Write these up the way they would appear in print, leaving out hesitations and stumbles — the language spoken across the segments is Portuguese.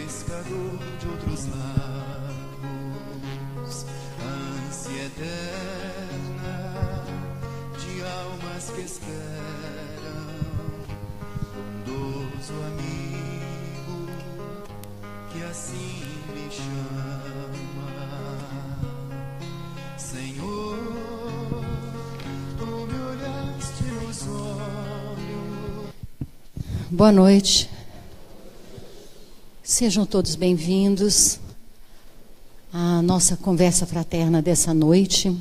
pescador de outros lagos, ânsia eterna de almas que esperam, bondoso amigo que assim me chama. Senhor, tu me olhaste nos olhos. Boa noite. Sejam todos bem-vindos à nossa conversa fraterna dessa noite.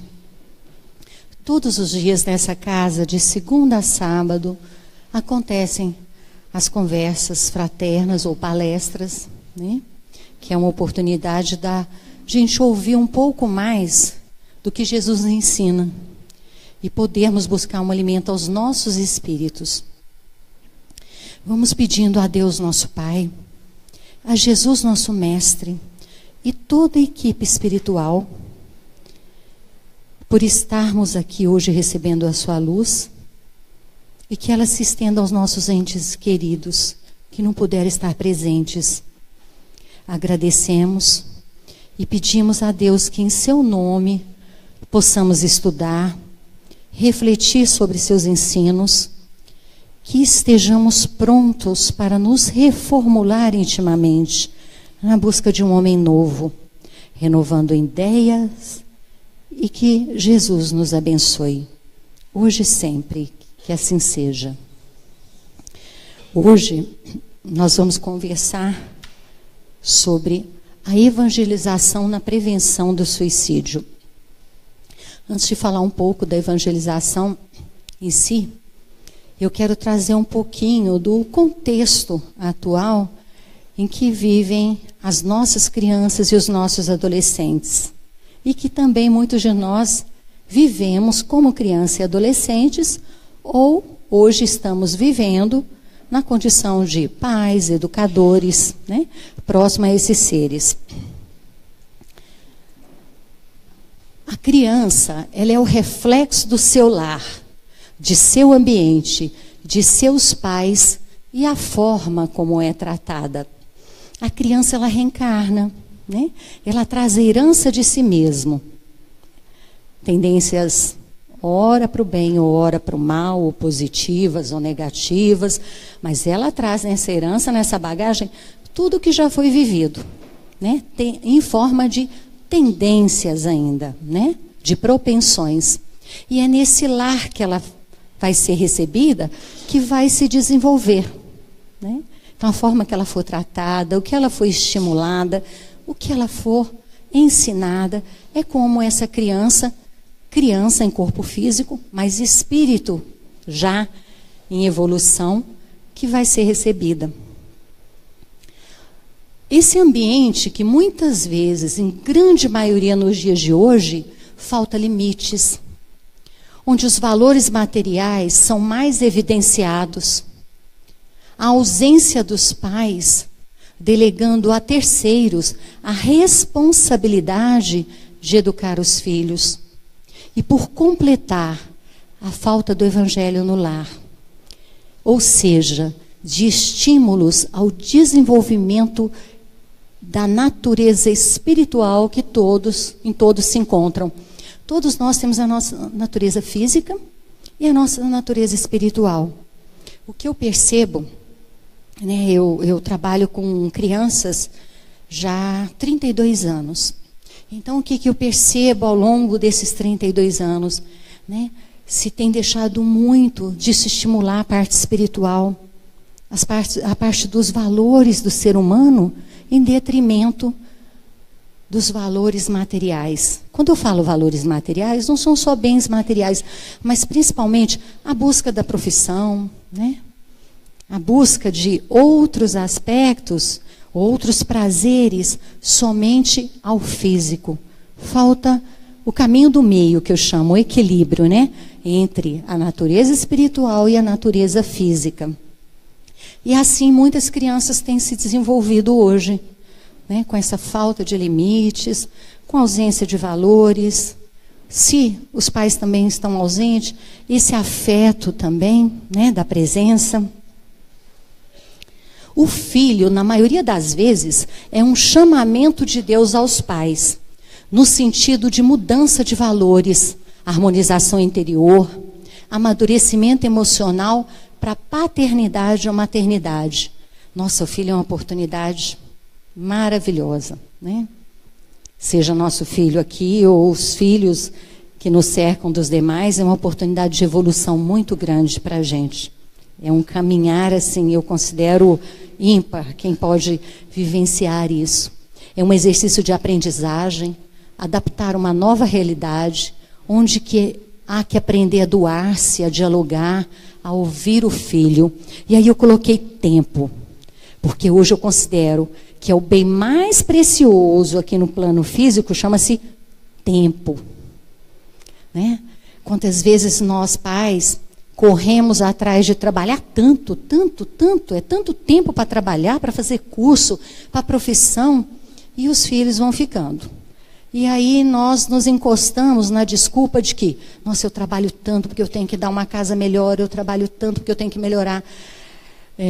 Todos os dias nessa casa, de segunda a sábado, acontecem as conversas fraternas ou palestras, né? Que é uma oportunidade da gente ouvir um pouco mais do que Jesus ensina e podermos buscar um alimento aos nossos espíritos. Vamos pedindo a Deus nosso Pai, a Jesus nosso Mestre e toda a equipe espiritual por estarmos aqui hoje recebendo a sua luz e que ela se estenda aos nossos entes queridos que não puderam estar presentes. Agradecemos e pedimos a Deus que em seu nome possamos estudar, refletir sobre seus ensinos, que estejamos prontos para nos reformular intimamente na busca de um homem novo, renovando ideias, e que Jesus nos abençoe, hoje e sempre, que assim seja. Hoje nós vamos conversar sobre a evangelização na prevenção do suicídio. Antes de falar um pouco da evangelização em si, eu quero trazer um pouquinho do contexto atual em que vivem as nossas crianças e os nossos adolescentes. E que também muitos de nós vivemos como crianças e adolescentes, ou hoje estamos vivendo na condição de pais, educadores, né, próximo a esses seres. A criança, ela é o reflexo do seu lar, de seu ambiente, de seus pais e a forma como é tratada. A criança, ela reencarna, né? Ela traz a herança de si mesmo. Tendências, ora para o bem, ou ora para o mal, ou positivas ou negativas, mas ela traz nessa herança, nessa bagagem, tudo que já foi vivido, né? Em forma de tendências ainda, né? De propensões. E é nesse lar que ela vai ser recebida, que vai se desenvolver, né? Então, a forma que ela for tratada, o que ela for estimulada, o que ela for ensinada, é como essa criança em corpo físico, mas espírito já em evolução, que vai ser recebida. Esse ambiente que muitas vezes, em grande maioria nos dias de hoje, falta limites, onde os valores materiais são mais evidenciados. A ausência dos pais, delegando a terceiros a responsabilidade de educar os filhos. E por completar, a falta do evangelho no lar. Ou seja, de estímulos ao desenvolvimento da natureza espiritual que em todos se encontram. Todos nós temos a nossa natureza física e a nossa natureza espiritual. O que eu percebo, né, eu trabalho com crianças já há 32 anos. Então, o que eu percebo ao longo desses 32 anos? Né, se tem deixado muito de se estimular a parte espiritual, a parte dos valores do ser humano, em detrimento dos valores materiais. Quando eu falo valores materiais, não são só bens materiais, mas principalmente a busca da profissão, né? A busca de outros aspectos, outros prazeres, somente ao físico. Falta o caminho do meio, que eu chamo o equilíbrio, né? Entre a natureza espiritual e a natureza física. E assim muitas crianças têm se desenvolvido hoje, né, com essa falta de limites, com ausência de valores. Se os pais também estão ausentes, esse afeto também, né, da presença. O filho, na maioria das vezes, é um chamamento de Deus aos pais, no sentido de mudança de valores, harmonização interior, amadurecimento emocional para paternidade ou maternidade. Nossa, o filho é uma oportunidade maravilhosa, né? Seja nosso filho aqui ou os filhos que nos cercam dos demais, é uma oportunidade de evolução muito grande para a gente. É um caminhar, assim, eu considero ímpar quem pode vivenciar isso. É um exercício de aprendizagem, adaptar uma nova realidade, onde que há que aprender a doar-se, a dialogar, a ouvir o filho. E aí eu coloquei tempo, porque hoje eu considero que é o bem mais precioso aqui no plano físico, chama-se tempo. Né? Quantas vezes nós, pais, corremos atrás de trabalhar tanto, é tanto tempo para trabalhar, para fazer curso, para profissão, e os filhos vão ficando. E aí nós nos encostamos na desculpa de que, nossa, eu trabalho tanto porque eu tenho que dar uma casa melhor, eu trabalho tanto porque eu tenho que melhorar,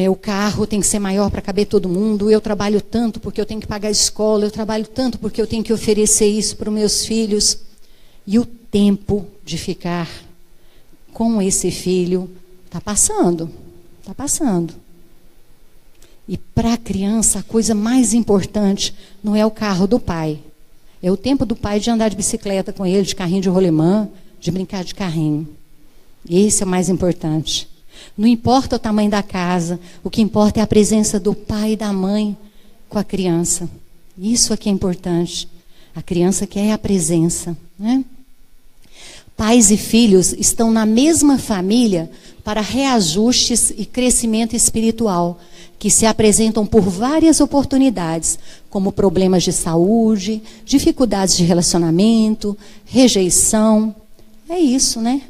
o carro tem que ser maior para caber todo mundo, eu trabalho tanto porque eu tenho que pagar a escola, eu trabalho tanto porque eu tenho que oferecer isso para os meus filhos. E o tempo de ficar com esse filho está passando, está passando. E para a criança, a coisa mais importante não é o carro do pai. É o tempo do pai de andar de bicicleta com ele, de carrinho de rolemã, de brincar de carrinho. Esse é o mais importante. Não importa o tamanho da casa, o que importa é a presença do pai e da mãe com a criança. Isso é que é importante. A criança quer a presença, né? Pais e filhos estão na mesma família para reajustes e crescimento espiritual, que se apresentam por várias oportunidades, como problemas de saúde, dificuldades de relacionamento, rejeição. É isso, né?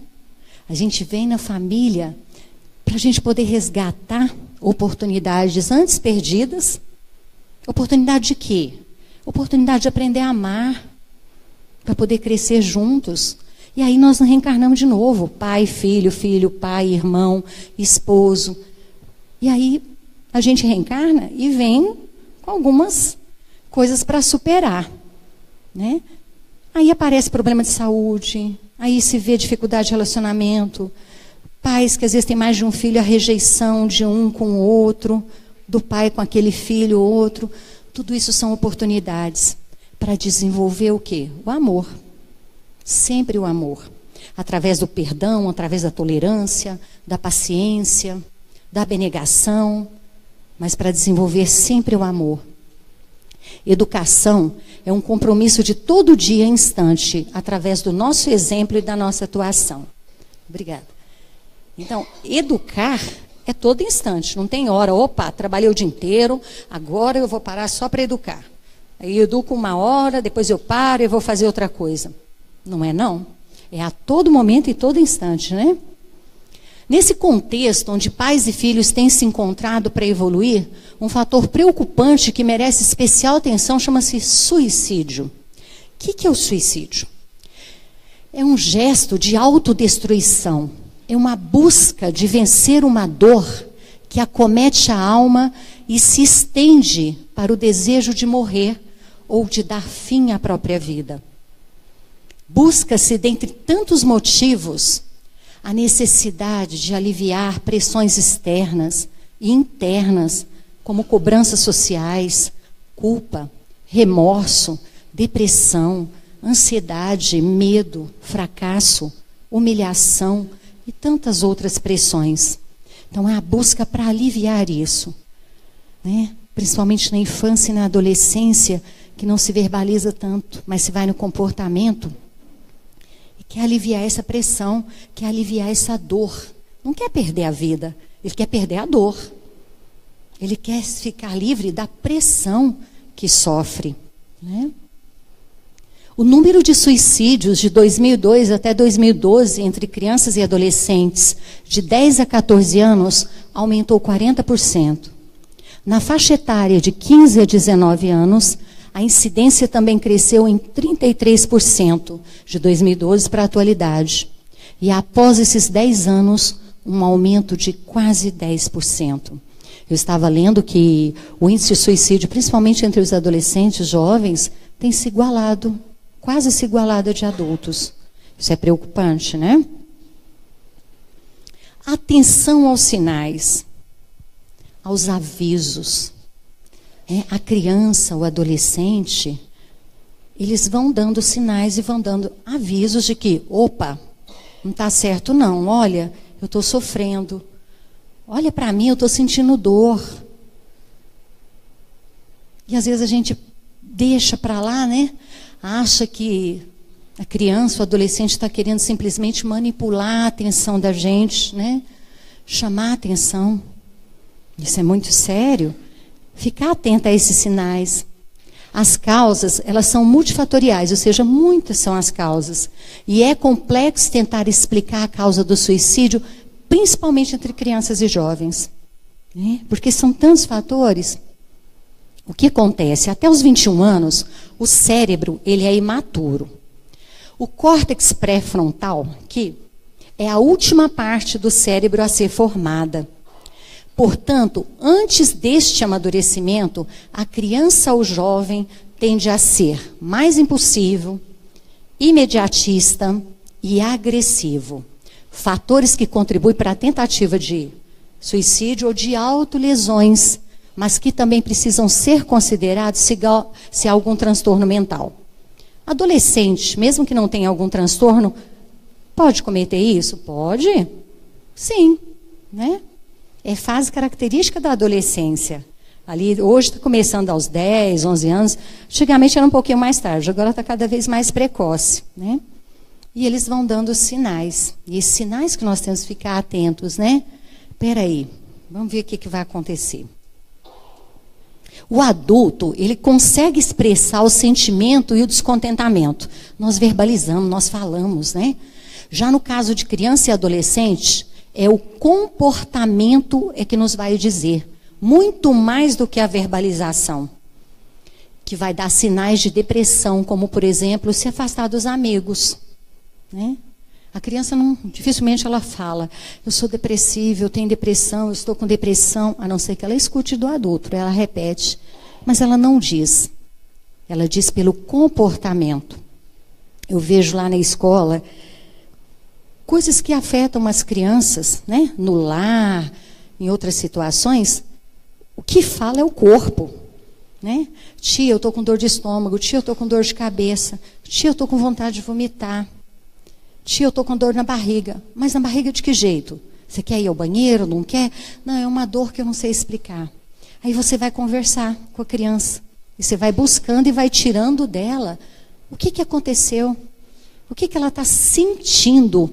A gente vem na família para a gente poder resgatar oportunidades antes perdidas. Oportunidade de quê? Oportunidade de aprender a amar, para poder crescer juntos. E aí nós reencarnamos de novo, pai, filho, pai, irmão, esposo. E aí a gente reencarna e vem com algumas coisas para superar, né? Aí aparece problema de saúde, aí se vê dificuldade de relacionamento, pais que às vezes têm mais de um filho, a rejeição de um com o outro, do pai com aquele filho, outro. Tudo isso são oportunidades para desenvolver o quê? O amor. Sempre o amor. Através do perdão, através da tolerância, da paciência, da abnegação, mas para desenvolver sempre o amor. Educação é um compromisso de todo dia, instante, através do nosso exemplo e da nossa atuação. Obrigada. Então, educar é todo instante, não tem hora. Opa, trabalhei o dia inteiro, agora eu vou parar só para educar. Aí eu educo uma hora, depois eu paro e vou fazer outra coisa. Não é não? É a todo momento e todo instante, né? Nesse contexto, onde pais e filhos têm se encontrado para evoluir, um fator preocupante que merece especial atenção chama-se suicídio. O que é o suicídio? É um gesto de autodestruição. É uma busca de vencer uma dor que acomete a alma e se estende para o desejo de morrer ou de dar fim à própria vida. Busca-se, dentre tantos motivos, a necessidade de aliviar pressões externas e internas, como cobranças sociais, culpa, remorso, depressão, ansiedade, medo, fracasso, humilhação e tantas outras pressões. Então, é a busca para aliviar isso, né? Principalmente na infância e na adolescência, que não se verbaliza tanto, mas se vai no comportamento. Quer aliviar essa pressão, quer aliviar essa dor. Não quer perder a vida, ele quer perder a dor. Ele quer ficar livre da pressão que sofre, né? O número de suicídios de 2002 até 2012 entre crianças e adolescentes de 10 a 14 anos aumentou 40%. Na faixa etária de 15 a 19 anos, a incidência também cresceu em 33% de 2012 para a atualidade. E após esses 10 anos, um aumento de quase 10%. Eu estava lendo que o índice de suicídio, principalmente entre os adolescentes jovens, tem se igualado, quase se igualado a de adultos. Isso é preocupante, né? Atenção aos sinais, aos avisos. A criança, o adolescente, eles vão dando sinais e vão dando avisos de que, opa, não está certo não, olha, eu estou sofrendo. Olha para mim, eu estou sentindo dor. E às vezes a gente deixa para lá, né? Acha que a criança, o adolescente está querendo simplesmente manipular a atenção da gente, né? Chamar a atenção. Isso é muito sério. Ficar atenta a esses sinais. As causas, elas são multifatoriais, ou seja, muitas são as causas. E é complexo tentar explicar a causa do suicídio, principalmente entre crianças e jovens. Né? Porque são tantos fatores. O que acontece? Até os 21 anos, o cérebro ele é imaturo. O córtex pré-frontal, que é a última parte do cérebro a ser formada. Portanto, antes deste amadurecimento, a criança ou jovem tende a ser mais impulsivo, imediatista e agressivo. Fatores que contribuem para a tentativa de suicídio ou de autolesões, mas que também precisam ser considerados se há algum transtorno mental. Adolescente, mesmo que não tenha algum transtorno, pode cometer isso? Pode. Sim, né? É fase característica da adolescência. Ali, hoje está começando aos 10, 11 anos. Antigamente era um pouquinho mais tarde, agora está cada vez mais precoce, né? E eles vão dando sinais. E esses sinais que nós temos que ficar atentos, né? Espera aí, vamos ver o que vai acontecer. O adulto, ele consegue expressar o sentimento e o descontentamento. Nós verbalizamos, nós falamos, né? Já no caso de criança e adolescente, é o comportamento que nos vai dizer, muito mais do que a verbalização, que vai dar sinais de depressão, como, por exemplo, se afastar dos amigos. Né? A criança, dificilmente ela fala, eu sou depressiva, eu tenho depressão, eu estou com depressão, a não ser que ela escute do adulto, ela repete, mas ela não diz. Ela diz pelo comportamento. Eu vejo lá na escola coisas que afetam as crianças, né? No lar, em outras situações, o que fala é o corpo. Né? Tia, eu estou com dor de estômago, tia, eu estou com dor de cabeça, tia, eu estou com vontade de vomitar, tia, eu estou com dor na barriga. Mas na barriga de que jeito? Você quer ir ao banheiro, não quer? Não, é uma dor que eu não sei explicar. Aí você vai conversar com a criança, e você vai buscando e vai tirando dela o que aconteceu, o que ela está sentindo.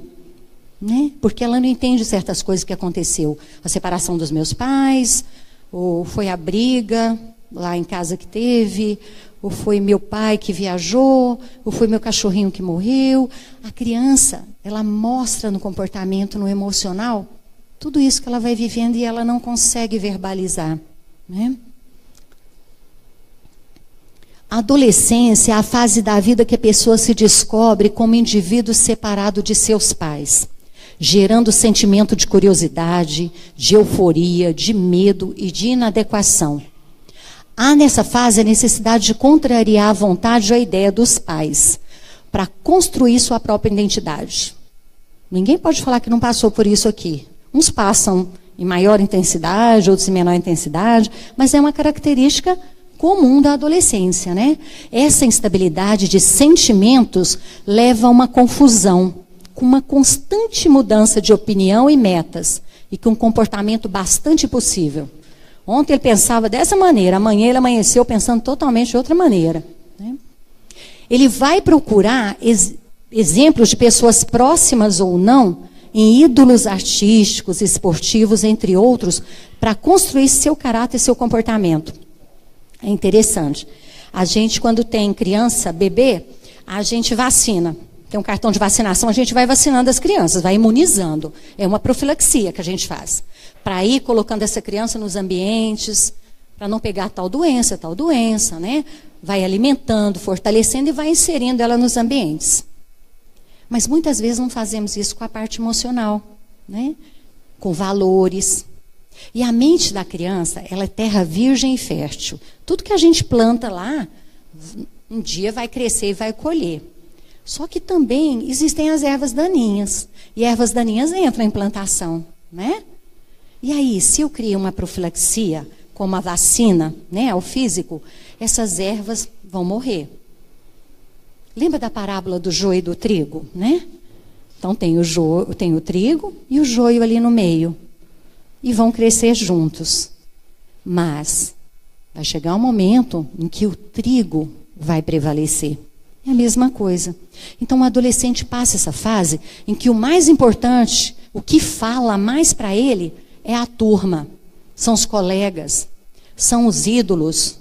Né? Porque ela não entende certas coisas que aconteceu. A separação dos meus pais, ou foi a briga lá em casa que teve, ou foi meu pai que viajou, ou foi meu cachorrinho que morreu. A criança, ela mostra no comportamento, no emocional, tudo isso que ela vai vivendo e ela não consegue verbalizar. Né? A adolescência é a fase da vida que a pessoa se descobre como indivíduo separado de seus pais, gerando sentimento de curiosidade, de euforia, de medo e de inadequação. Há nessa fase a necessidade de contrariar a vontade ou a ideia dos pais para construir sua própria identidade. Ninguém pode falar que não passou por isso aqui. Uns passam em maior intensidade, outros em menor intensidade, mas é uma característica comum da adolescência, né? Essa instabilidade de sentimentos leva a uma confusão, com uma constante mudança de opinião e metas, e com um comportamento bastante possível. Ontem ele pensava dessa maneira, amanhã ele amanheceu pensando totalmente de outra maneira. Né? Ele vai procurar exemplos de pessoas próximas ou não, em ídolos artísticos, esportivos, entre outros, para construir seu caráter e seu comportamento. É interessante. A gente, quando tem criança, bebê, a gente vacina. Tem um cartão de vacinação, a gente vai vacinando as crianças, vai imunizando. É uma profilaxia que a gente faz. Para ir colocando essa criança nos ambientes, para não pegar tal doença, né? Vai alimentando, fortalecendo e vai inserindo ela nos ambientes. Mas muitas vezes não fazemos isso com a parte emocional, né? Com valores. E a mente da criança, ela é terra virgem e fértil. Tudo que a gente planta lá, um dia vai crescer e vai colher. Só que também existem as ervas daninhas. E ervas daninhas entram em plantação, né? E aí, se eu crio uma profilaxia, como a vacina, né, ao físico, essas ervas vão morrer. Lembra da parábola do joio e do trigo, né? Então tem o trigo e o joio ali no meio. E vão crescer juntos. Mas vai chegar um momento em que o trigo vai prevalecer. É a mesma coisa. Então o adolescente passa essa fase em que o mais importante, o que fala mais para ele, é a turma. São os colegas, são os ídolos.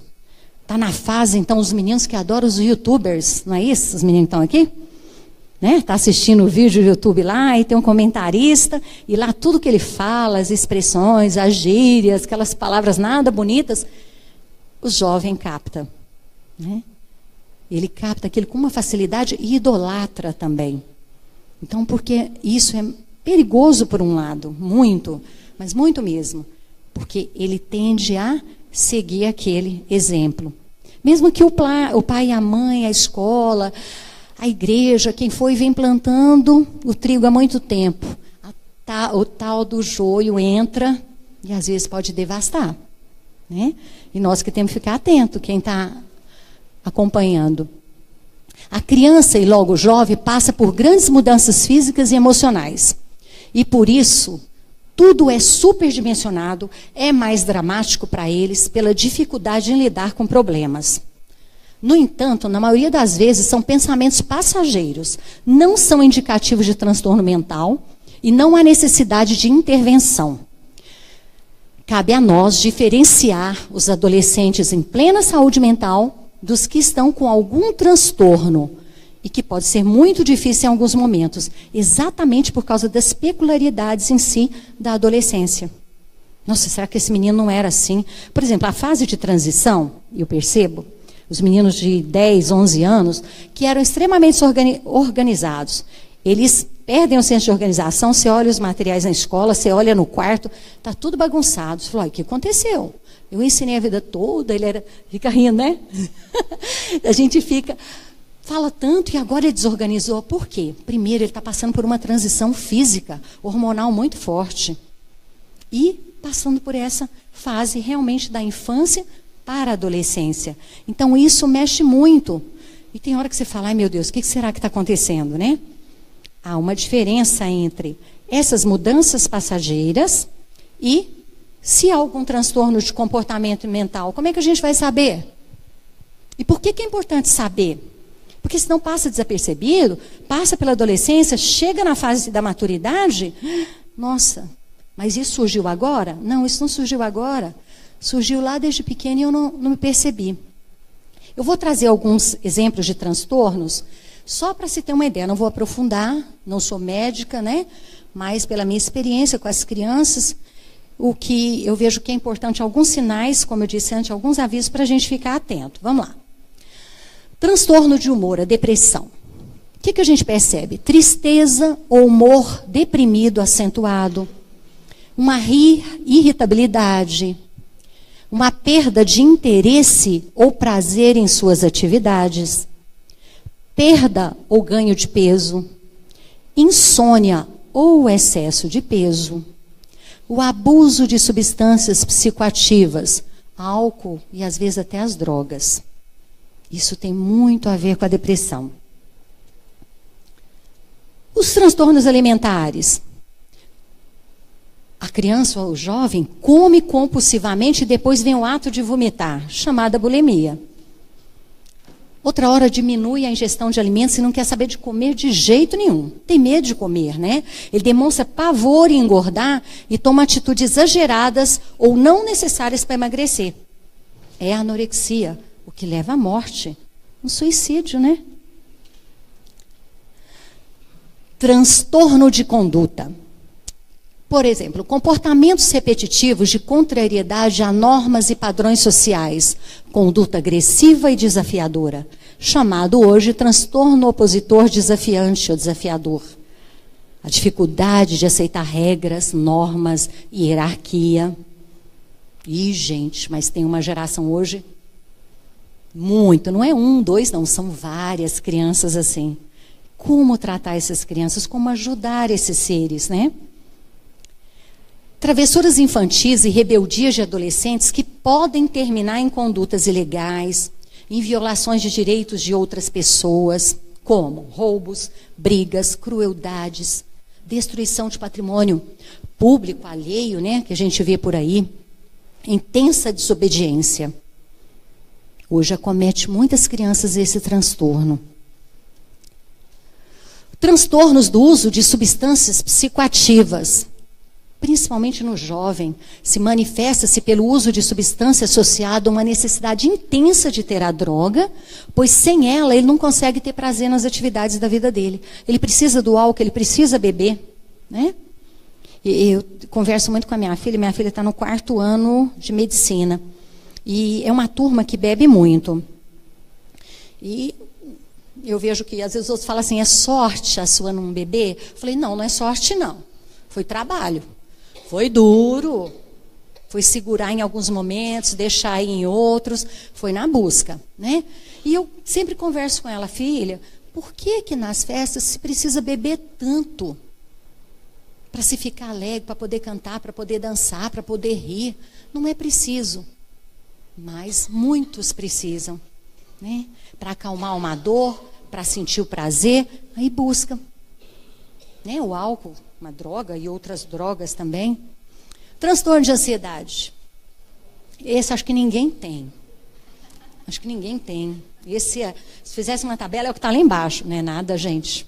Está na fase, então, os meninos que adoram os youtubers, não é isso? Os meninos que estão aqui? Né? Está assistindo o vídeo do YouTube lá e tem um comentarista, e lá tudo que ele fala, as expressões, as gírias, aquelas palavras nada bonitas, o jovem capta. Né? Ele capta aquilo com uma facilidade e idolatra também. Então, porque isso é perigoso por um lado, muito, mas muito mesmo. Porque ele tende a seguir aquele exemplo. Mesmo que o pai, a mãe, a escola, a igreja, quem foi, vem plantando o trigo há muito tempo. O tal do joio entra e às vezes pode devastar. Né? E nós que temos que ficar atento, quem está acompanhando. A criança e logo o jovem passa por grandes mudanças físicas e emocionais. E por isso, tudo é superdimensionado, é mais dramático para eles pela dificuldade em lidar com problemas. No entanto, na maioria das vezes, são pensamentos passageiros, não são indicativos de transtorno mental e não há necessidade de intervenção. Cabe a nós diferenciar os adolescentes em plena saúde mental dos que estão com algum transtorno, e que pode ser muito difícil em alguns momentos, exatamente por causa das peculiaridades em si da adolescência. Nossa, será que esse menino não era assim? Por exemplo, a fase de transição, eu percebo, os meninos de 10, 11 anos, que eram extremamente organizados, eles perdem o senso de organização, você olha os materiais na escola, você olha no quarto, está tudo bagunçado. Você fala, o que aconteceu? Eu ensinei a vida toda, fica rindo, né? A gente fala tanto e agora ele desorganizou. Por quê? Primeiro, ele está passando por uma transição física, hormonal muito forte. E passando por essa fase realmente da infância para a adolescência. Então, isso mexe muito. E tem hora que você fala, ai meu Deus, o que será que está acontecendo, né? Há uma diferença entre essas mudanças passageiras e se há algum transtorno de comportamento mental. Como é que a gente vai saber? E por que é importante saber? Porque senão passa desapercebido, passa pela adolescência, chega na fase da maturidade, nossa, mas isso surgiu agora? Não, isso não surgiu agora. Surgiu lá desde pequeno e eu não me percebi. Eu vou trazer alguns exemplos de transtornos, só para se ter uma ideia. Não vou aprofundar, não sou médica, né? Mas pela minha experiência com as crianças, o que eu vejo que é importante, alguns sinais, como eu disse antes, alguns avisos para a gente ficar atento. Vamos lá. Transtorno de humor, a depressão. O que a gente percebe? Tristeza ou humor deprimido acentuado, uma irritabilidade, uma perda de interesse ou prazer em suas atividades, perda ou ganho de peso, insônia ou excesso de peso, o abuso de substâncias psicoativas, álcool e às vezes até as drogas. Isso tem muito a ver com a depressão. Os transtornos alimentares. A criança ou o jovem come compulsivamente e depois vem o ato de vomitar, chamada bulimia. Outra hora diminui a ingestão de alimentos e não quer saber de comer de jeito nenhum. Tem medo de comer, né? Ele demonstra pavor em engordar e toma atitudes exageradas ou não necessárias para emagrecer. É a anorexia, o que leva à morte. Um suicídio, né? Transtorno de conduta. Por exemplo, comportamentos repetitivos de contrariedade a normas e padrões sociais, conduta agressiva e desafiadora, chamado hoje transtorno opositor desafiante ou desafiador. A dificuldade de aceitar regras, normas e hierarquia. Ih, gente, mas tem uma geração hoje muito, não é um, dois, não, são várias crianças assim. Como tratar essas crianças, como ajudar esses seres, né? Travessuras infantis e rebeldias de adolescentes que podem terminar em condutas ilegais, em violações de direitos de outras pessoas, como roubos, brigas, crueldades, destruição de patrimônio público, alheio, né, que a gente vê por aí, intensa desobediência. Hoje acomete muitas crianças esse transtorno. Transtornos do uso de substâncias psicoativas, principalmente no jovem, se manifesta-se pelo uso de substância associada a uma necessidade intensa de ter a droga, pois sem ela ele não consegue ter prazer nas atividades da vida dele. Ele precisa do álcool, ele precisa beber, né? E eu converso muito com a minha filha está no 4º ano de medicina, e é uma turma que bebe muito. E eu vejo que às vezes os outros falam assim, é sorte a sua não beber? Eu falei, não, não é sorte não, foi trabalho. Foi duro, foi segurar em alguns momentos, deixar ir em outros, foi na busca, né? E eu sempre converso com ela, filha, por que nas festas se precisa beber tanto? Para se ficar alegre, para poder cantar, para poder dançar, para poder rir. Não é preciso, mas muitos precisam, né? Para acalmar uma dor, para sentir o prazer, aí busca, né? O álcool, uma droga e outras drogas também. Transtorno de ansiedade. Esse acho que ninguém tem. Acho que ninguém tem. Esse, se fizesse uma tabela, é o que está lá embaixo. Não é nada, gente.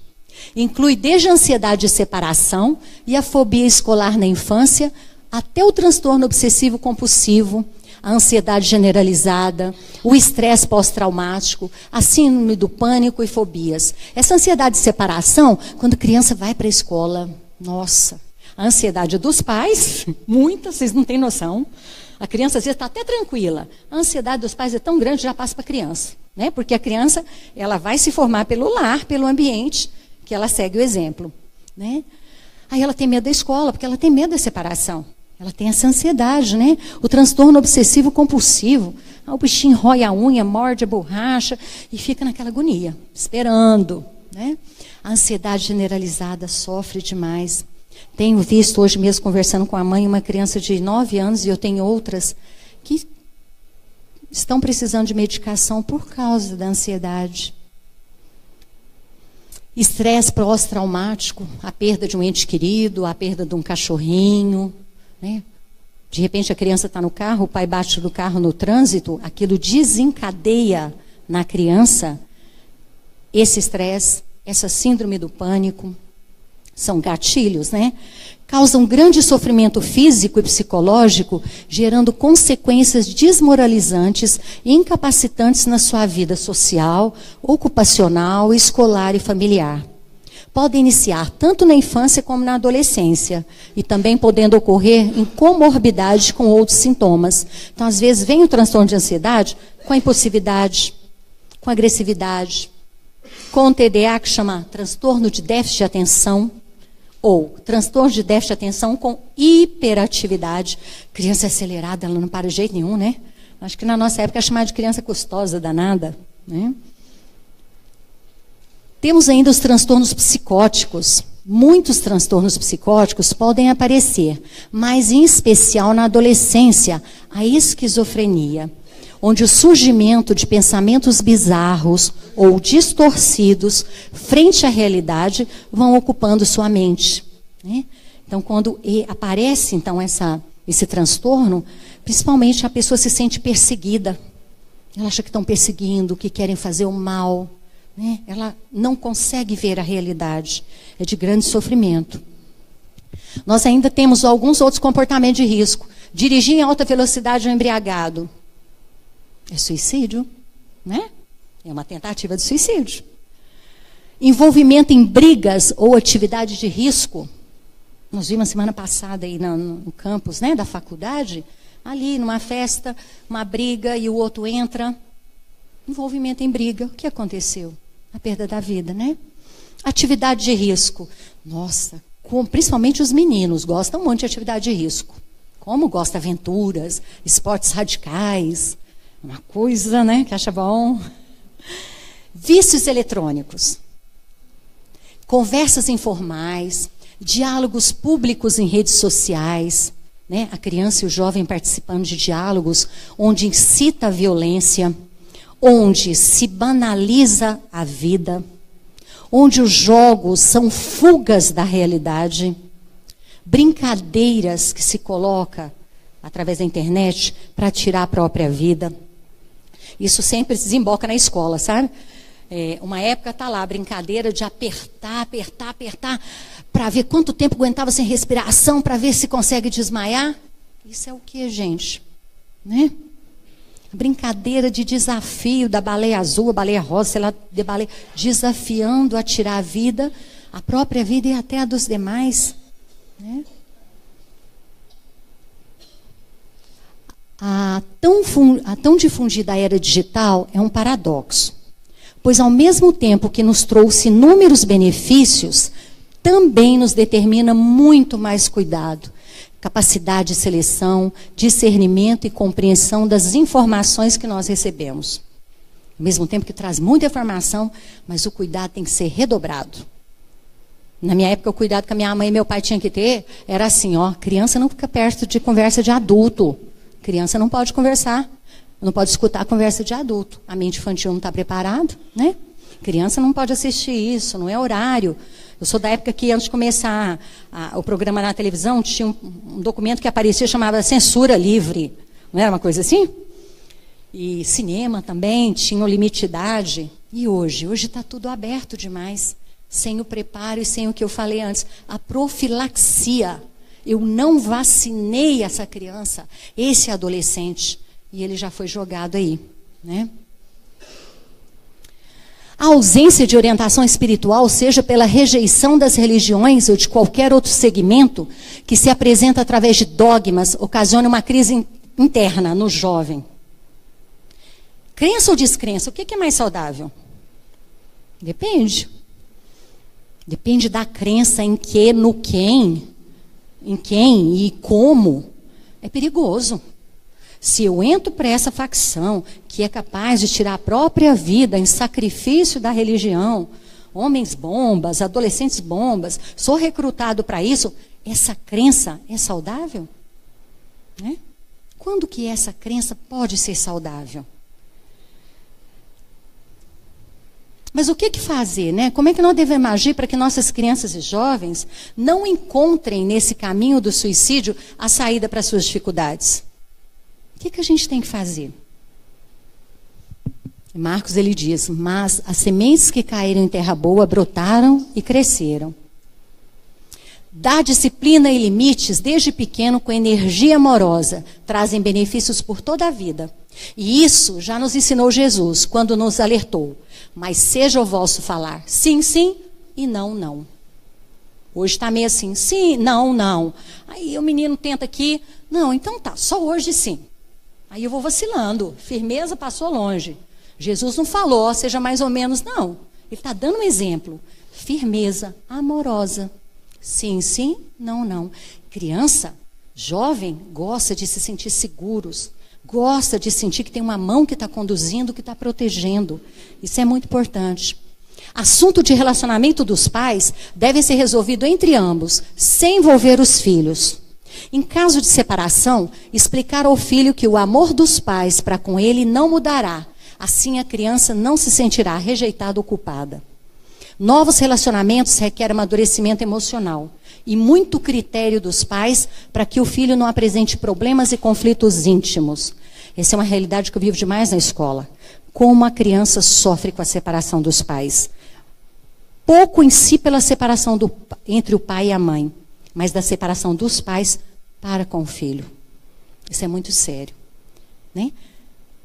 Inclui desde a ansiedade de separação e a fobia escolar na infância, até o transtorno obsessivo compulsivo, a ansiedade generalizada, o estresse pós-traumático, a síndrome do pânico e fobias. Essa ansiedade de separação, quando a criança vai para a escola, nossa, a ansiedade dos pais, muitas, vocês não têm noção. A criança às vezes está até tranquila. A ansiedade dos pais é tão grande, já passa para a criança, né? Porque a criança, ela vai se formar pelo lar, pelo ambiente, que ela segue o exemplo, né? Aí ela tem medo da escola, porque ela tem medo da separação. Ela tem essa ansiedade, né? O transtorno obsessivo compulsivo. O bichinho rói a unha, morde a borracha e fica naquela agonia, esperando, né? A ansiedade generalizada sofre demais. Tenho visto hoje mesmo, conversando com a mãe, uma criança de 9 anos, e eu tenho outras, que estão precisando de medicação por causa da ansiedade. Estresse pós-traumático, a perda de um ente querido, a perda de um cachorrinho, né? De repente a criança está no carro, o pai bate no carro no trânsito, aquilo desencadeia na criança esse estresse, essa síndrome do pânico. São gatilhos, né? Causam grande sofrimento físico e psicológico, gerando consequências desmoralizantes e incapacitantes na sua vida social, ocupacional, escolar e familiar. Podem iniciar tanto na infância como na adolescência, e também podendo ocorrer em comorbidade com outros sintomas. Então, às vezes, vem o transtorno de ansiedade com a impulsividade, com a agressividade, com o TDA, que chama transtorno de déficit de atenção, ou transtorno de déficit de atenção com hiperatividade. Criança acelerada, ela não para de jeito nenhum, né? Acho que na nossa época é chamada de criança custosa, danada, né? Temos ainda os transtornos psicóticos. Muitos transtornos psicóticos podem aparecer, mas em especial na adolescência, a esquizofrenia, onde o surgimento de pensamentos bizarros ou distorcidos frente à realidade vão ocupando sua mente, né? Então, quando aparece então, esse transtorno, principalmente a pessoa se sente perseguida. Ela acha que estão perseguindo, que querem fazer o mal, né? Ela não consegue ver a realidade. É de grande sofrimento. Nós ainda temos alguns outros comportamentos de risco. Dirigir em alta velocidade ou embriagado. É suicídio, né? É uma tentativa de suicídio. Envolvimento em brigas ou atividades de risco. Nós vimos semana passada aí no campus, né, da faculdade, ali numa festa, uma briga e o outro entra. Envolvimento em briga. O que aconteceu? A perda da vida, né? Atividade de risco. Nossa, principalmente os meninos gostam muito de atividade de risco. Como gosta de aventuras, esportes radicais, uma coisa, né, que acha bom. Vícios eletrônicos, conversas informais, diálogos públicos em redes sociais, né? A criança e o jovem participando de diálogos onde incita a violência, onde se banaliza a vida, onde os jogos são fugas da realidade, brincadeiras que se coloca através da internet para tirar a própria vida. Isso sempre desemboca na escola, sabe? Uma época está lá, a brincadeira de apertar, para ver quanto tempo aguentava sem respiração, para ver se consegue desmaiar. Isso é o que, gente? Né? A brincadeira de desafio da baleia azul, a baleia rosa, sei lá, de baleia, desafiando a tirar a vida, a própria vida e até a dos demais. Né? A tão difundida era digital é um paradoxo. Pois ao mesmo tempo que nos trouxe inúmeros benefícios, também nos determina muito mais cuidado, capacidade de seleção, discernimento e compreensão das informações que nós recebemos. Ao mesmo tempo que traz muita informação, mas o cuidado tem que ser redobrado. Na minha época, o cuidado que a minha mãe e meu pai tinham que ter era assim, ó, criança não fica perto de conversa de adulto. Criança não pode conversar. Não pode escutar a conversa de adulto. A mente infantil não está preparada, né? Criança não pode assistir isso, não é horário. Eu sou da época que, antes de começar o programa na televisão, tinha um documento que aparecia, chamava Censura Livre. Não era uma coisa assim? E cinema também, tinha um limite de idade. E hoje? Hoje está tudo aberto demais. Sem o preparo e sem o que eu falei antes. A profilaxia. Eu não vacinei essa criança, esse adolescente. E ele já foi jogado aí, né? A ausência de orientação espiritual, seja pela rejeição das religiões ou de qualquer outro segmento, que se apresenta através de dogmas, ocasiona uma crise interna no jovem. Crença ou descrença? O que é mais saudável? Depende. Depende da crença em que, no quem, em quem e como. É perigoso. Se eu entro para essa facção que é capaz de tirar a própria vida em sacrifício da religião, homens bombas, adolescentes bombas, sou recrutado para isso, essa crença é saudável? Né? Quando que essa crença pode ser saudável? Mas o que fazer, né? Como é que nós devemos agir para que nossas crianças e jovens não encontrem nesse caminho do suicídio a saída para suas dificuldades? O que a gente tem que fazer? Marcos, ele diz, mas as sementes que caíram em terra boa brotaram e cresceram. Dá disciplina e limites desde pequeno com energia amorosa, trazem benefícios por toda a vida. E isso já nos ensinou Jesus, quando nos alertou. Mas seja o vosso falar sim, sim e não, não. Hoje está meio assim, sim, não, não. Aí o menino tenta aqui, não, então tá, só hoje sim. Aí eu vou vacilando, firmeza passou longe. Jesus não falou, seja mais ou menos, não. Ele está dando um exemplo. Firmeza amorosa. Sim, sim, não, não. Criança, jovem, gosta de se sentir seguros. Gosta de sentir que tem uma mão que está conduzindo, que está protegendo. Isso é muito importante. Assunto de relacionamento dos pais deve ser resolvido entre ambos, sem envolver os filhos. Em caso de separação, explicar ao filho que o amor dos pais para com ele não mudará. Assim a criança não se sentirá rejeitada ou culpada. Novos relacionamentos requerem amadurecimento emocional e muito critério dos pais para que o filho não apresente problemas e conflitos íntimos. Essa é uma realidade que eu vivo demais na escola. Como a criança sofre com a separação dos pais. Pouco em si pela separação entre o pai e a mãe, mas da separação dos pais para com o filho. Isso é muito sério, né?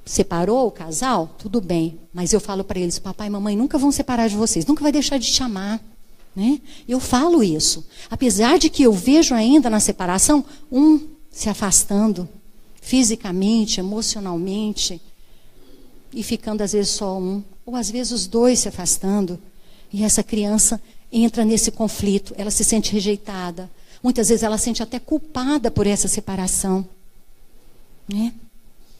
Separou o casal? Tudo bem. Mas eu falo para eles, papai e mamãe nunca vão separar de vocês. Nunca vai deixar de te amar. Né? Eu falo isso. Apesar de que eu vejo ainda na separação, um se afastando. Fisicamente, emocionalmente. E ficando às vezes só um. Ou às vezes os dois se afastando. E essa criança entra nesse conflito. Ela se sente rejeitada. Muitas vezes ela se sente até culpada por essa separação, né?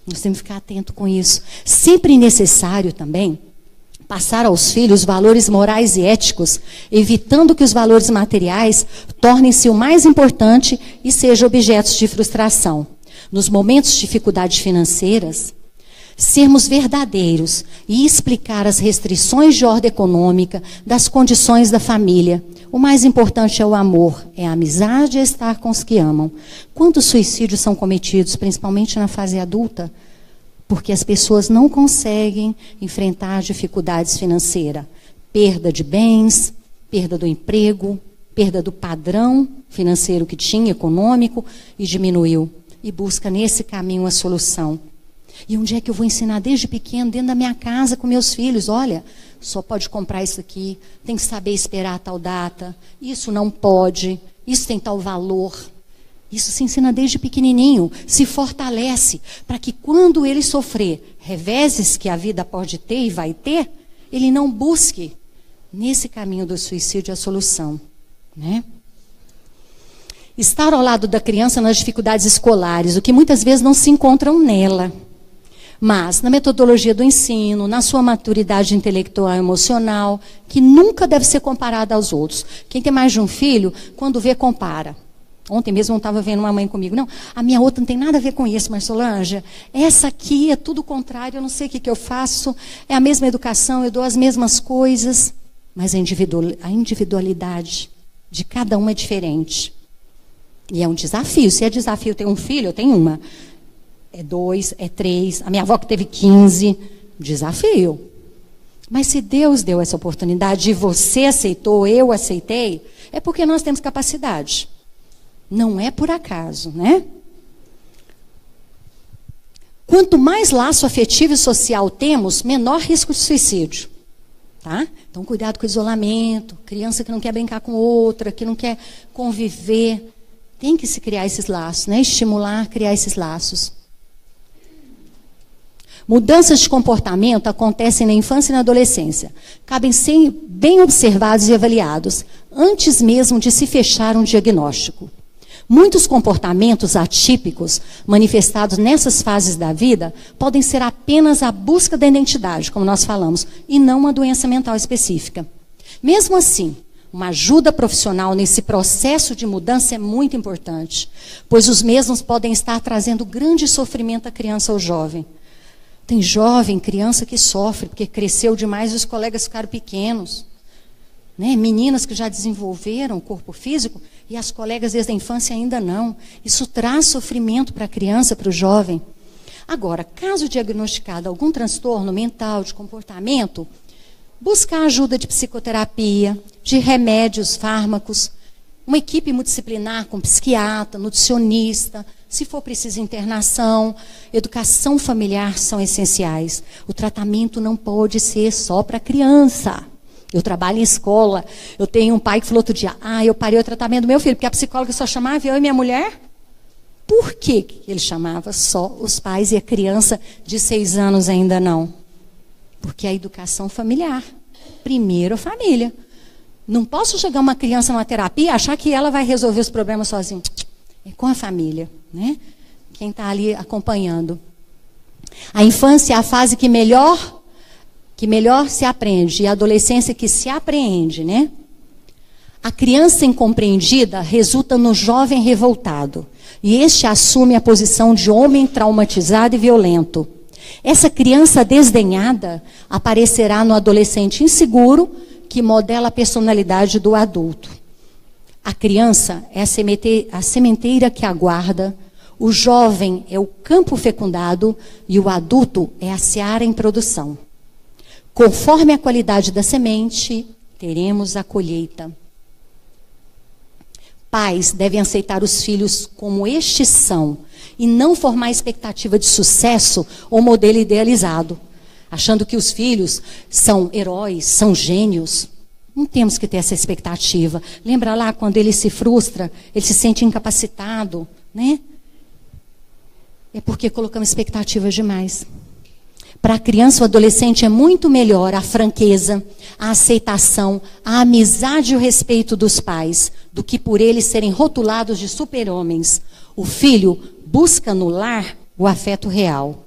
Nós temos que ficar atento com isso. Sempre necessário também passar aos filhos valores morais e éticos, evitando que os valores materiais tornem-se o mais importante e sejam objetos de frustração. Nos momentos de dificuldades financeiras, sermos verdadeiros e explicar as restrições de ordem econômica das condições da família. O mais importante é o amor, é a amizade e estar com os que amam. Quantos suicídios são cometidos, principalmente na fase adulta? Porque as pessoas não conseguem enfrentar dificuldades financeiras. Perda de bens, perda do emprego, perda do padrão financeiro que tinha, econômico, e diminuiu. E busca nesse caminho a solução. E onde é que eu vou ensinar desde pequeno, dentro da minha casa, com meus filhos? Olha, só pode comprar isso aqui, tem que saber esperar a tal data, isso não pode, isso tem tal valor. Isso se ensina desde pequenininho, se fortalece, para que quando ele sofrer reveses que a vida pode ter e vai ter, ele não busque nesse caminho do suicídio a solução, né? Estar ao lado da criança nas dificuldades escolares, o que muitas vezes não se encontram nela. Mas na metodologia do ensino, na sua maturidade intelectual e emocional, que nunca deve ser comparada aos outros. Quem tem mais de um filho, quando vê, compara. Ontem mesmo eu estava vendo uma mãe comigo. Não, a minha outra não tem nada a ver com isso, mas Solange, essa aqui é tudo o contrário, eu não sei o que eu faço, é a mesma educação, eu dou as mesmas coisas, mas a individualidade de cada um é diferente. E é um desafio. Se é desafio ter um filho, eu tenho uma. É 2, é 3. A minha avó que teve 15. Desafio. Mas se Deus deu essa oportunidade e você aceitou, eu aceitei, é porque nós temos capacidade. Não é por acaso, né? Quanto mais laço afetivo e social temos, menor risco de suicídio. Tá? Então, cuidado com o isolamento. Criança que não quer brincar com outra, que não quer conviver. Tem que se criar esses laços, né? Estimular, criar esses laços. Mudanças de comportamento acontecem na infância e na adolescência. Cabem ser bem observados e avaliados, antes mesmo de se fechar um diagnóstico. Muitos comportamentos atípicos manifestados nessas fases da vida podem ser apenas a busca da identidade, como nós falamos, e não uma doença mental específica. Mesmo assim, uma ajuda profissional nesse processo de mudança é muito importante, pois os mesmos podem estar trazendo grande sofrimento à criança ou jovem. Tem jovem, criança que sofre porque cresceu demais e os colegas ficaram pequenos. Né? Meninas que já desenvolveram o corpo físico e as colegas desde a infância ainda não. Isso traz sofrimento para a criança, para o jovem. Agora, caso diagnosticado algum transtorno mental, de comportamento, buscar ajuda de psicoterapia, de remédios, fármacos, uma equipe multidisciplinar com psiquiatra, nutricionista, se for preciso internação, educação familiar são essenciais. O tratamento não pode ser só para criança. Eu trabalho em escola, eu tenho um pai que falou outro dia, eu parei o tratamento do meu filho, porque a psicóloga só chamava eu e minha mulher. Por que ele chamava só os pais e a criança de 6 anos ainda não? Porque a educação familiar. Primeiro a família. Não posso chegar uma criança numa terapia e achar que ela vai resolver os problemas sozinha. É com a família, né? Quem está ali acompanhando. A infância é a fase que melhor se aprende, e a adolescência que se apreende, né? A criança incompreendida resulta no jovem revoltado. E este assume a posição de homem traumatizado e violento. Essa criança desdenhada aparecerá no adolescente inseguro, que modela a personalidade do adulto. A criança é a sementeira que aguarda, o jovem é o campo fecundado e o adulto é a seara em produção. Conforme a qualidade da semente, teremos a colheita. Pais devem aceitar os filhos como estes são e não formar expectativa de sucesso ou modelo idealizado, achando que os filhos são heróis, são gênios. Não temos que ter essa expectativa. Lembra lá quando ele se frustra, ele se sente incapacitado, né? É porque colocamos expectativas demais. Para a criança ou adolescente é muito melhor a franqueza, a aceitação, a amizade e o respeito dos pais, do que por eles serem rotulados de super-homens. O filho busca no lar o afeto real.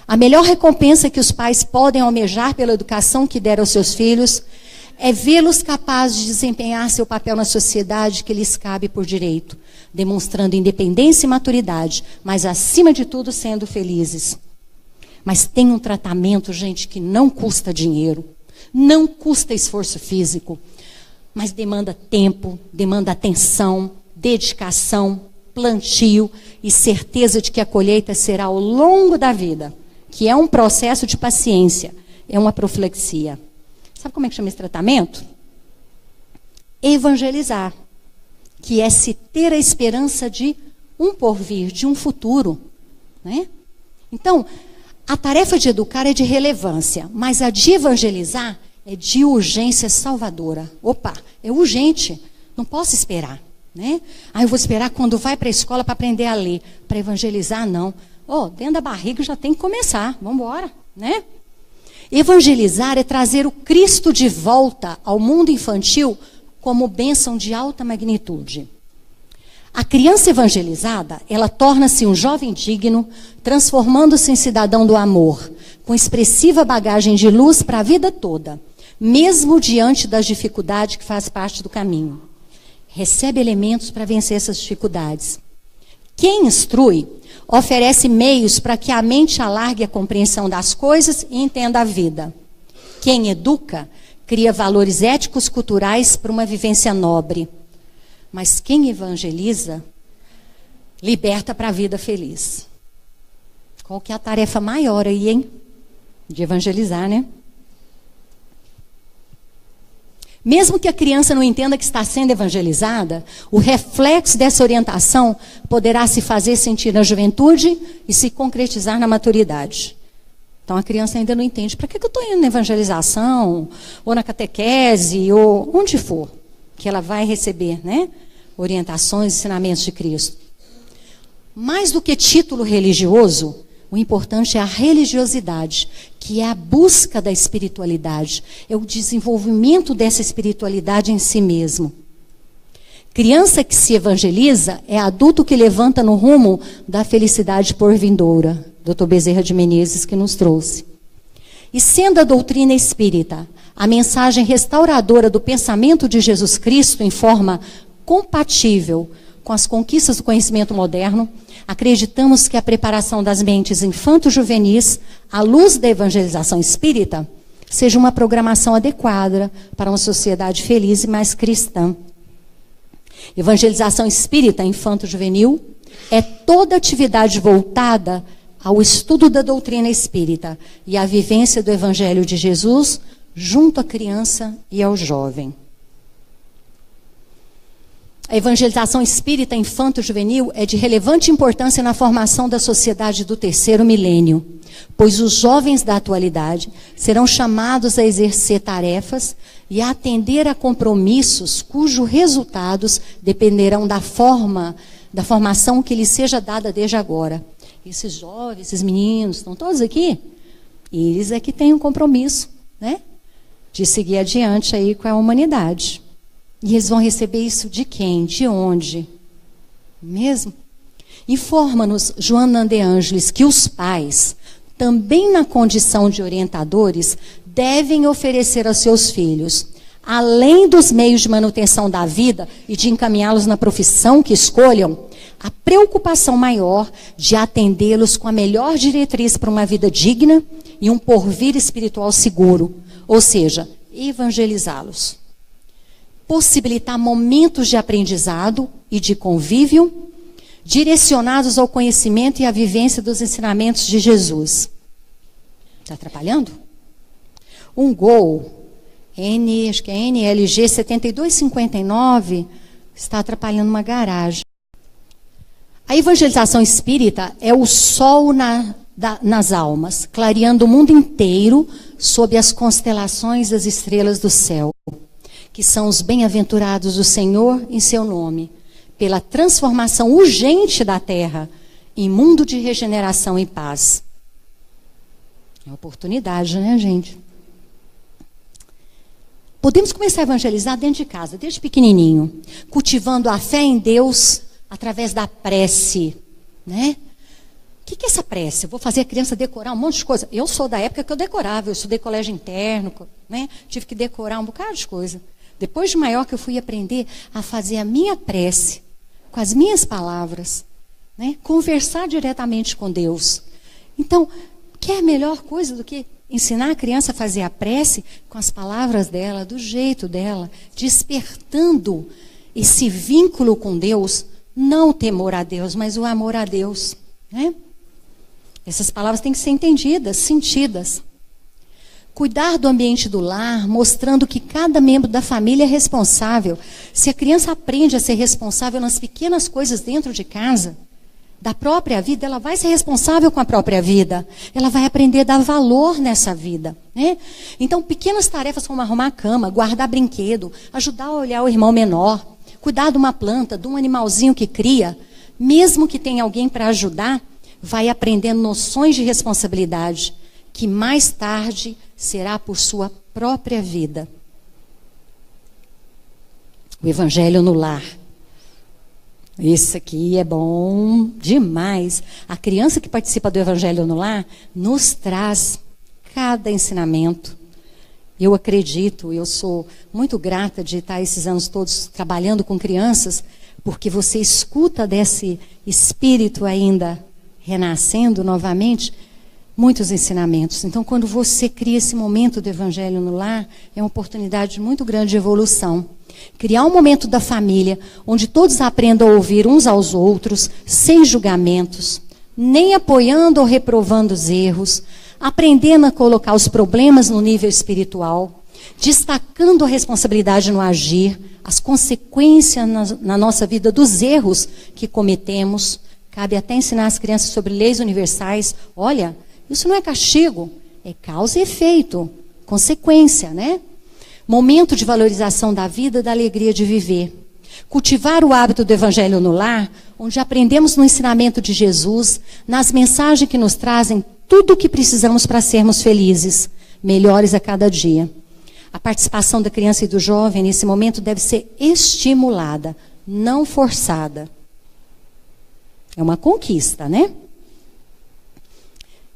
A melhor recompensa que os pais podem almejar pela educação que deram aos seus filhos é vê-los capazes de desempenhar seu papel na sociedade que lhes cabe por direito, demonstrando independência e maturidade, mas acima de tudo sendo felizes. Mas tem um tratamento, gente, que não custa dinheiro, não custa esforço físico, mas demanda tempo, demanda atenção, dedicação, plantio e certeza de que a colheita será ao longo da vida, que é um processo de paciência, é uma profilaxia. Sabe como é que chama esse tratamento? Evangelizar, que é se ter a esperança de um porvir, de um futuro, né? Então, a tarefa de educar é de relevância, mas a de evangelizar é de urgência salvadora. Opa, é urgente, não posso esperar, né? Eu vou esperar quando vai para a escola para aprender a ler. Para evangelizar, não. Dentro da barriga já tem que começar, vamos embora, né? Evangelizar é trazer o Cristo de volta ao mundo infantil como bênção de alta magnitude. A criança evangelizada, ela torna-se um jovem digno, transformando-se em cidadão do amor, com expressiva bagagem de luz para a vida toda, mesmo diante das dificuldades que faz parte do caminho. Recebe elementos para vencer essas dificuldades. Quem instrui, oferece meios para que a mente alargue a compreensão das coisas e entenda a vida. Quem educa, cria valores éticos culturais para uma vivência nobre. Mas quem evangeliza, liberta para a vida feliz. Qual que é a tarefa maior aí, hein? De evangelizar, né? Mesmo que a criança não entenda que está sendo evangelizada, o reflexo dessa orientação poderá se fazer sentir na juventude e se concretizar na maturidade. Então a criança ainda não entende. Para que eu estou indo na evangelização, ou na catequese, ou onde for, que ela vai receber, né? Orientações e ensinamentos de Cristo. Mais do que título religioso, o importante é a religiosidade, que é a busca da espiritualidade, é o desenvolvimento dessa espiritualidade em si mesmo. Criança que se evangeliza é adulto que levanta no rumo da felicidade por vindoura. Dr. Bezerra de Menezes que nos trouxe. E sendo a doutrina espírita a mensagem restauradora do pensamento de Jesus Cristo em forma compatível com as conquistas do conhecimento moderno, acreditamos que a preparação das mentes infanto-juvenis à luz da evangelização espírita seja uma programação adequada para uma sociedade feliz e mais cristã. Evangelização espírita infanto-juvenil é toda atividade voltada ao estudo da doutrina espírita e à vivência do Evangelho de Jesus junto à criança e ao jovem. A evangelização espírita infanto-juvenil é de relevante importância na formação da sociedade do terceiro milênio, pois os jovens da atualidade serão chamados a exercer tarefas e a atender a compromissos cujos resultados dependerão da formação que lhes seja dada desde agora. Esses jovens, esses meninos, estão todos aqui? Eles é que têm um compromisso, né? De seguir adiante aí com a humanidade. E eles vão receber isso de quem? De onde? Mesmo? Informa-nos Joana de Ângeles que os pais, também na condição de orientadores, devem oferecer aos seus filhos, além dos meios de manutenção da vida e de encaminhá-los na profissão que escolham, a preocupação maior de atendê-los com a melhor diretriz para uma vida digna e um porvir espiritual seguro, ou seja, evangelizá-los. Possibilitar momentos de aprendizado e de convívio direcionados ao conhecimento e à vivência dos ensinamentos de Jesus. Está atrapalhando? Um Gol, acho que é NLG 7259, está atrapalhando uma garagem. A evangelização espírita é o sol nas almas, clareando o mundo inteiro sob as constelações das estrelas do céu, que são os bem-aventurados do Senhor em seu nome, pela transformação urgente da terra em mundo de regeneração e paz. É oportunidade, né, gente? Podemos começar a evangelizar dentro de casa, desde pequenininho, cultivando a fé em Deus através da prece, né? O que é essa prece? Eu vou fazer a criança decorar um monte de coisa. Eu sou da época que eu decorava, eu estudei colégio interno, né? Tive que decorar um bocado de coisa. Depois de maior que eu fui aprender a fazer a minha prece, com as minhas palavras, né? Conversar diretamente com Deus. Então, quer melhor coisa do que ensinar a criança a fazer a prece com as palavras dela, do jeito dela, despertando esse vínculo com Deus, não o temor a Deus, mas o amor a Deus, né? Essas palavras têm que ser entendidas, sentidas. Cuidar do ambiente do lar, mostrando que cada membro da família é responsável. Se a criança aprende a ser responsável nas pequenas coisas dentro de casa, da própria vida, ela vai ser responsável com a própria vida. Ela vai aprender a dar valor nessa vida, né? Então, pequenas tarefas como arrumar a cama, guardar brinquedo, ajudar a olhar o irmão menor, cuidar de uma planta, de um animalzinho que cria, mesmo que tenha alguém para ajudar, vai aprendendo noções de responsabilidade, que mais tarde será por sua própria vida. O Evangelho no lar. Isso aqui é bom demais. A criança que participa do Evangelho no lar nos traz cada ensinamento. Eu acredito, eu sou muito grata de estar esses anos todos trabalhando com crianças, porque você escuta desse espírito ainda renascendo novamente, muitos ensinamentos. Então, quando você cria esse momento do Evangelho no lar, é uma oportunidade muito grande de evolução. Criar um momento da família, onde todos aprendam a ouvir uns aos outros, sem julgamentos, nem apoiando ou reprovando os erros, aprendendo a colocar os problemas no nível espiritual, destacando a responsabilidade no agir, as consequências na nossa vida dos erros que cometemos. Cabe até ensinar as crianças sobre leis universais. Olha, isso não é castigo, é causa e efeito, consequência, né? Momento de valorização da vida, da alegria de viver. Cultivar o hábito do Evangelho no lar, onde aprendemos no ensinamento de Jesus, nas mensagens que nos trazem tudo o que precisamos para sermos felizes, melhores a cada dia. A participação da criança e do jovem nesse momento deve ser estimulada, não forçada. É uma conquista, né?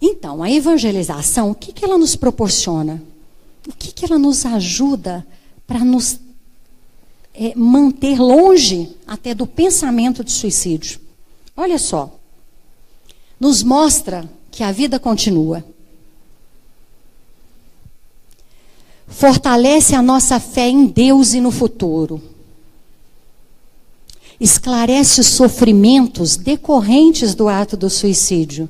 Então, a evangelização, o que ela nos proporciona? O que ela nos ajuda para nos manter longe até do pensamento de suicídio? Olha só. Nos mostra que a vida continua. Fortalece a nossa fé em Deus e no futuro. Esclarece os sofrimentos decorrentes do ato do suicídio.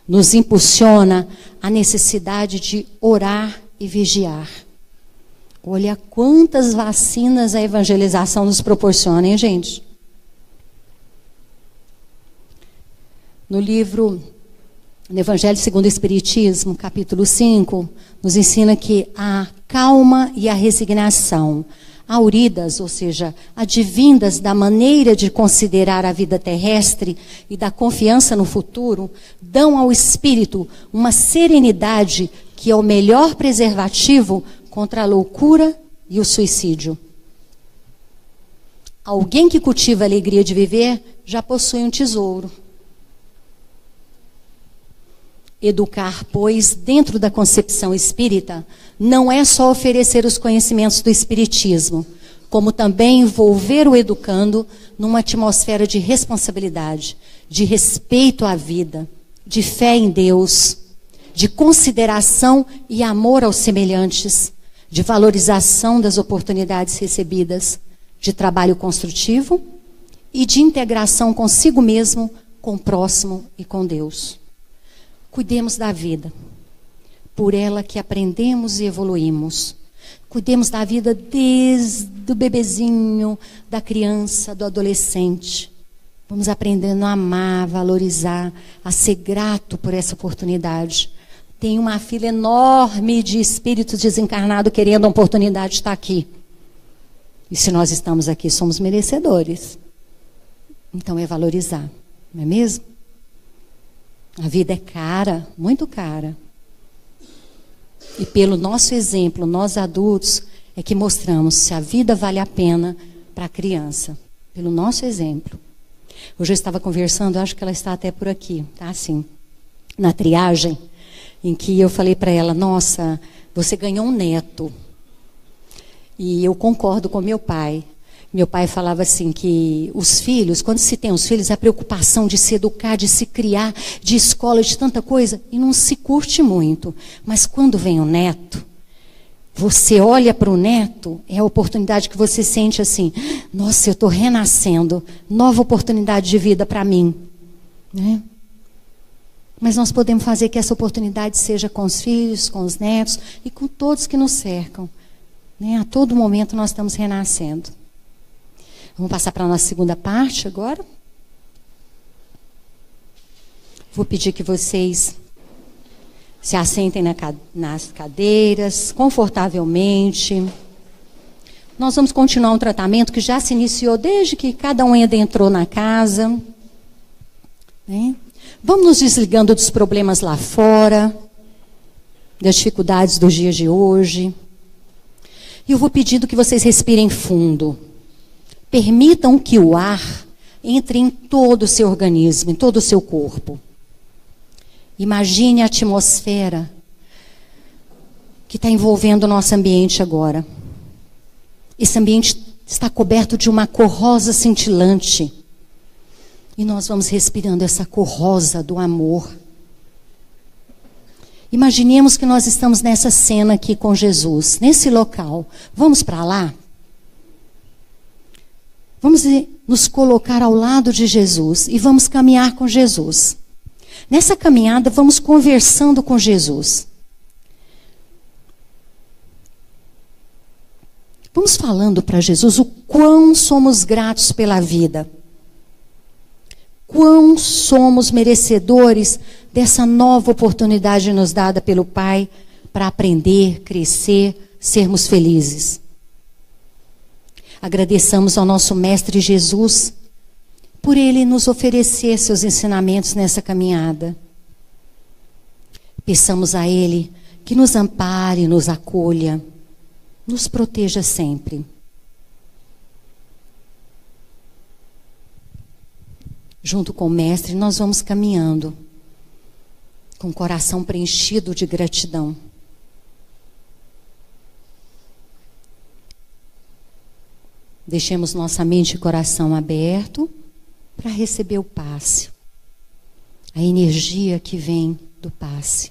Nos impulsiona a necessidade de orar e vigiar. Olha quantas vacinas a evangelização nos proporciona, hein, gente? No livro, no Evangelho segundo o Espiritismo, capítulo 5, nos ensina que a calma e a resignação, auridas, ou seja, advindas da maneira de considerar a vida terrestre e da confiança no futuro, dão ao espírito uma serenidade que é o melhor preservativo contra a loucura e o suicídio. Alguém que cultiva a alegria de viver já possui um tesouro. Educar, pois, dentro da concepção espírita, não é só oferecer os conhecimentos do espiritismo, como também envolver o educando numa atmosfera de responsabilidade, de respeito à vida, de fé em Deus, de consideração e amor aos semelhantes, de valorização das oportunidades recebidas, de trabalho construtivo e de integração consigo mesmo, com o próximo e com Deus. Cuidemos da vida, por ela que aprendemos e evoluímos. Cuidemos da vida desde o bebezinho, da criança, do adolescente. Vamos aprendendo a amar, a valorizar, a ser grato por essa oportunidade. Tem uma fila enorme de espíritos desencarnados querendo a oportunidade de estar aqui. E se nós estamos aqui, somos merecedores. Então é valorizar, não é mesmo? A vida é cara, muito cara. E pelo nosso exemplo, nós adultos, é que mostramos se a vida vale a pena para a criança. Pelo nosso exemplo. Hoje eu estava conversando, acho que ela está até por aqui, tá assim, na triagem, em que eu falei para ela, nossa, você ganhou um neto. E eu concordo com meu pai. Meu pai falava assim que os filhos, quando se tem os filhos, a preocupação de se educar, de se criar, de escola, de tanta coisa, e não se curte muito. Mas quando vem o neto, você olha para o neto, é a oportunidade que você sente assim, nossa, eu estou renascendo, nova oportunidade de vida para mim. Né? Mas nós podemos fazer que essa oportunidade seja com os filhos, com os netos e com todos que nos cercam. Né? A todo momento nós estamos renascendo. Vamos passar para a nossa segunda parte agora. Vou pedir que vocês se assentem nas cadeiras, confortavelmente. Nós vamos continuar um tratamento que já se iniciou desde que cada um adentrou na casa. Né? Vamos nos desligando dos problemas lá fora, das dificuldades dos dias de hoje. E eu vou pedindo que vocês respirem fundo. Permitam que o ar entre em todo o seu organismo, em todo o seu corpo. Imagine a atmosfera que está envolvendo o nosso ambiente agora. Esse ambiente está coberto de uma cor rosa cintilante. E nós vamos respirando essa cor rosa do amor. Imaginemos que nós estamos nessa cena aqui com Jesus, nesse local. Vamos para lá? Vamos nos colocar ao lado de Jesus e vamos caminhar com Jesus. Nessa caminhada, vamos conversando com Jesus. Vamos falando para Jesus o quão somos gratos pela vida. Quão somos merecedores dessa nova oportunidade nos dada pelo Pai para aprender, crescer, sermos felizes. Agradeçamos ao nosso Mestre Jesus por Ele nos oferecer seus ensinamentos nessa caminhada. Peçamos a Ele que nos ampare, nos acolha, nos proteja sempre. Junto com o Mestre, nós vamos caminhando com o coração preenchido de gratidão. Deixemos nossa mente e coração aberto para receber o passe, a energia que vem do passe.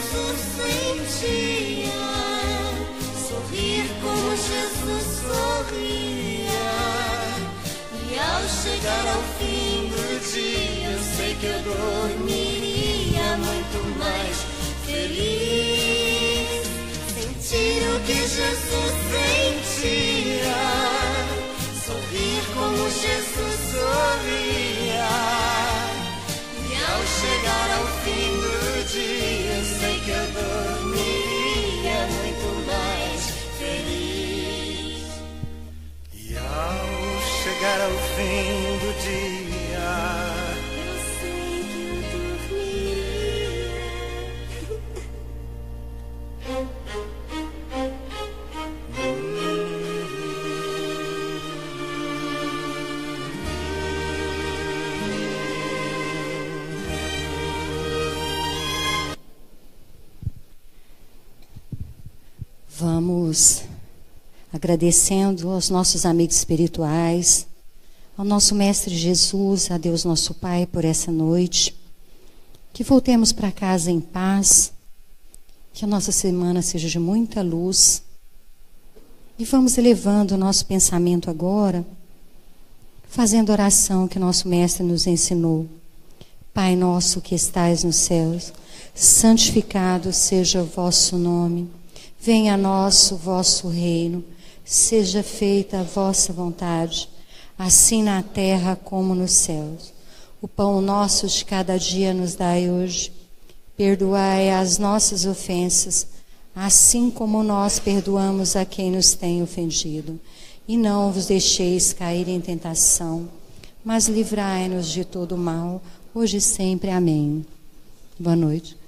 chegar ao fim do dia, eu sei que eu dormiria muito mais feliz. Sentir o que Jesus sentia, sorrir como Jesus sorria. E ao chegar ao fim do dia, eu sei que eu dormiria muito mais feliz. E ao chegar ao fim do dia, eu sei que eu dormiria. Vamos agradecendo aos nossos amigos espirituais, ao nosso Mestre Jesus, a Deus nosso Pai por essa noite. Que voltemos para casa em paz, que a nossa semana seja de muita luz. E vamos elevando o nosso pensamento agora, fazendo a oração que nosso Mestre nos ensinou. Pai nosso que estais nos céus, santificado seja o vosso nome. Venha a nós o vosso reino, seja feita a vossa vontade, assim na terra como nos céus. O pão nosso de cada dia nos dai hoje. Perdoai as nossas ofensas, assim como nós perdoamos a quem nos tem ofendido. E não vos deixeis cair em tentação, mas livrai-nos de todo mal, hoje e sempre. Amém. Boa noite.